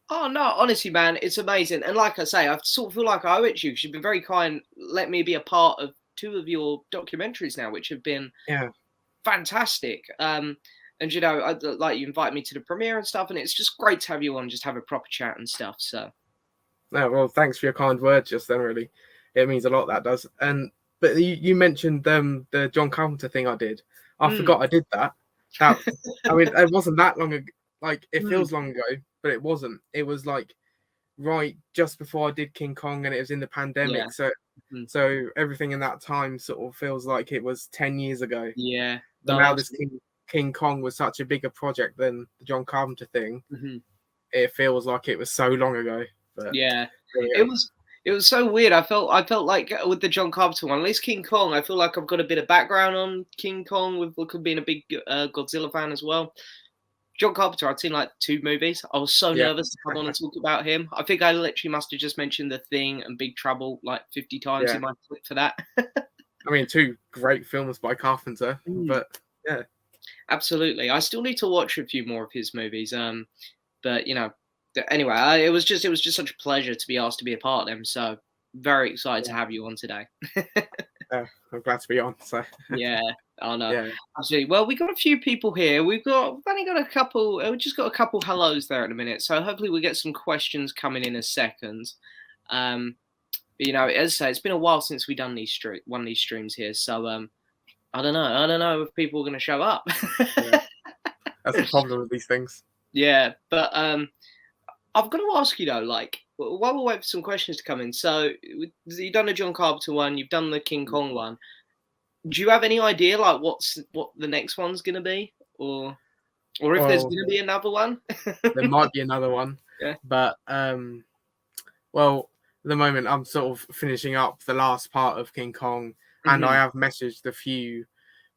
Oh no, honestly, man, it's amazing. And like I say, I sort of feel like I owe it to you because you've been very kind. Let me be a part of two of your documentaries now, which have been Yeah. fantastic. And you know, like you invite me to the premiere and stuff, and it's just great to have you on, just have a proper chat and stuff. So No, well, thanks for your kind words just then, really. It means a lot, that does. And but you mentioned the John Carpenter thing I did. I mm, forgot I did that. That I mean, it wasn't that long ago. Like, it mm, feels long ago, but it wasn't. It was like right just before I did King Kong, and it was in the yeah, pandemic. So mm, everything in that time sort of feels like it was 10 years ago. yeah. But No, now this absolutely. King Kong was such a bigger project than the John Carpenter thing. Mhm. It feels like it was so long ago. But Yeah, there we it go. was it was so weird. I felt like with the John Carpenter one, at least King Kong, I feel like I've got a bit of background on King Kong with look of being a big Godzilla fan as well. John Carpenter, I'd seen like 2 movies. I was so Yeah. nervous to come on and talk about him. I think I literally must have just mentioned The Thing and Big Trouble like 50 times Yeah. in my clip for that. I mean, two great films by Carpenter, Mm, but yeah, absolutely. I still need to watch a few more of his movies. But you know, anyway, it was just such a pleasure to be asked to be a part of them. So very excited to yeah, have you on today. I'm glad to be on. So Yeah, I know. yeah, Absolutely. Well, we got a few people here. We've only got a couple. We just got a couple hellos there at the minute. So hopefully we get some questions coming in a second. Um, but, you know, as I say, it's been a while since we done one of these streams here. So I don't know. I don't know if people are going to show up. yeah. That's the problem with these things. Yeah, but I've got to ask you though, like, while we wait for some questions to come in. So you've done the John Carpenter one, you've done the King Kong one. Do you have any idea like what the next one's going to be, or if there's Well, going to be another one? there might be another one, Yeah. but well, at the moment I'm sort of finishing up the last part of King Kong, and I Hmm. have messaged a few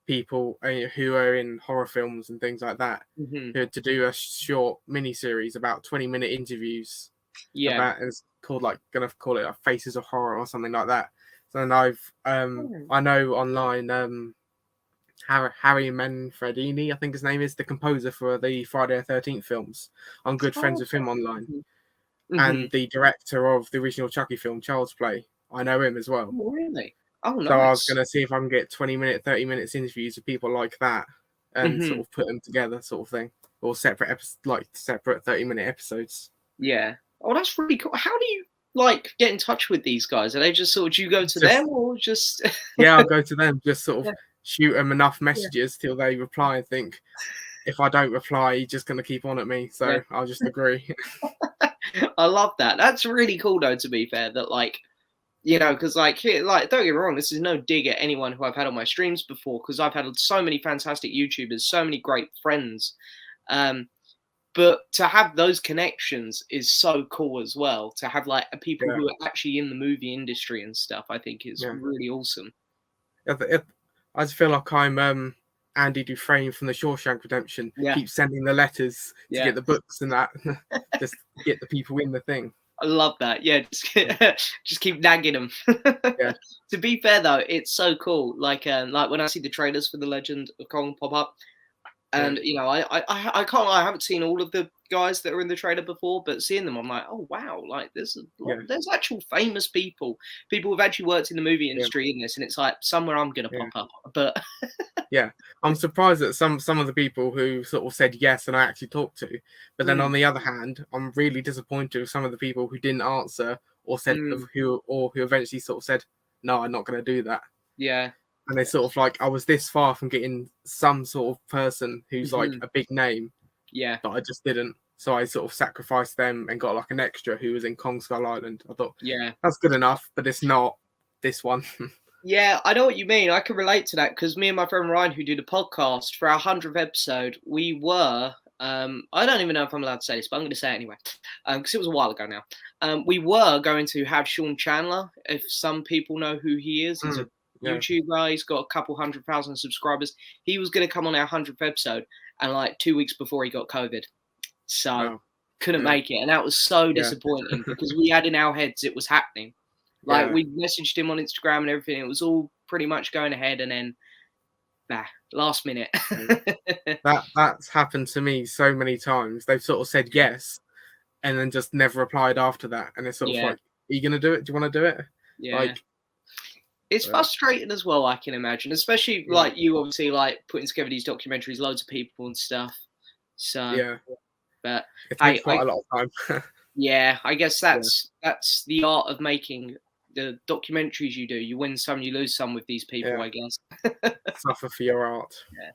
people who are in horror films and things like that Hmm. to do a short mini series about 20-minute interviews Yeah. about, it's called, like, gonna call it like Faces of Horror or something like that. So, and I know online Harry Manfredini, I think his name is, the composer for the Friday the 13th films. I'm good friends Oh, with him online, okay. Hmm. and the director of the original Chucky film Child's Play, I know him as well. Oh, really? Oh, So I was nice. gonna see if I can get 20-minute, 30 minutes interviews with people like that, and Hmm. sort of put them together, sort of thing, or separate like separate 30-minute episodes. Yeah. Oh, that's really cool. How do you like get in touch with these guys? Are they just sort of, do you go to Just them or just? Yeah, I'll go to them, just sort of Yeah. shoot them enough Yeah. messages till they reply and think, if I don't reply, he's just going to keep on at me. Yeah. So I'll just agree. I love that. That's really cool, though. To be fair, that like you know, because like here, like don't get me wrong, this is no dig at anyone who I've had on my streams before, because I've had so many fantastic YouTubers, so many great friends. Um, but to have those connections is so cool as well. To have like people Yeah, who are actually in the movie industry and stuff, I think is yeah. really awesome. I just feel like I'm Andy Dufresne from the Shawshank Redemption. Yeah, Keep sending the letters to yeah. get the books and that, just get the people in the thing. I love that. Yeah, just, just keep nagging them. Yeah, To be fair though, it's so cool. Like when I see the trailers for the Legend of Kong pop up, yeah, and you know, I can't. I haven't seen all of the guys that are in the trailer before, but seeing them, I'm like, oh wow! Like yeah, there's actual famous people who've actually worked in the movie yeah, industry in this, and it's like somewhere I'm gonna yeah. pop up. But Yeah, I'm surprised at some of the people who sort of said yes and I actually talked to. But then mm, on the other hand, I'm really disappointed with some of the people who didn't answer, or said mm, who eventually sort of said, no, I'm not going to do that. yeah, And they sort of like, I was this far from getting some sort of person who's like mhm, a big name, yeah, but I just didn't. So I sort of sacrificed them and got like an extra who was in Kong Skull Island. I thought yeah. that's good enough, but it's not this one. Yeah, I know what you mean. I can relate to that because me and my friend Ryan, who do the podcast for our 100th episode, we were. I don't even know if I'm allowed to say this, but I'm going to say it anyway because it was a while ago now. We were going to have Sean Chandler. If some people know who he is, he's a Yeah, YouTuber. He's got a couple 100,000 subscribers. He was going to come on our 100th episode, and like 2 weeks before he got COVID, so oh, couldn't yeah, make it, and that was so yeah, disappointing because we had in our heads it was happening. Like yeah. we messaged him on Instagram and everything. It was all pretty much going ahead, and then last minute. Yeah. That's happened to me so many times. They've sort of said yes, and then just never applied after that. And it's sort of Yeah. like, are you gonna do it? Do you want to do it? Yeah. Like, It's frustrating as well, I can imagine, especially like you obviously like putting together these documentaries, loads of people and stuff. So yeah, but it takes quite a lot of time. yeah, I guess that's the art of making the documentaries you do. You win some, you lose some with these people, I guess. Suffer for your art. Yeah.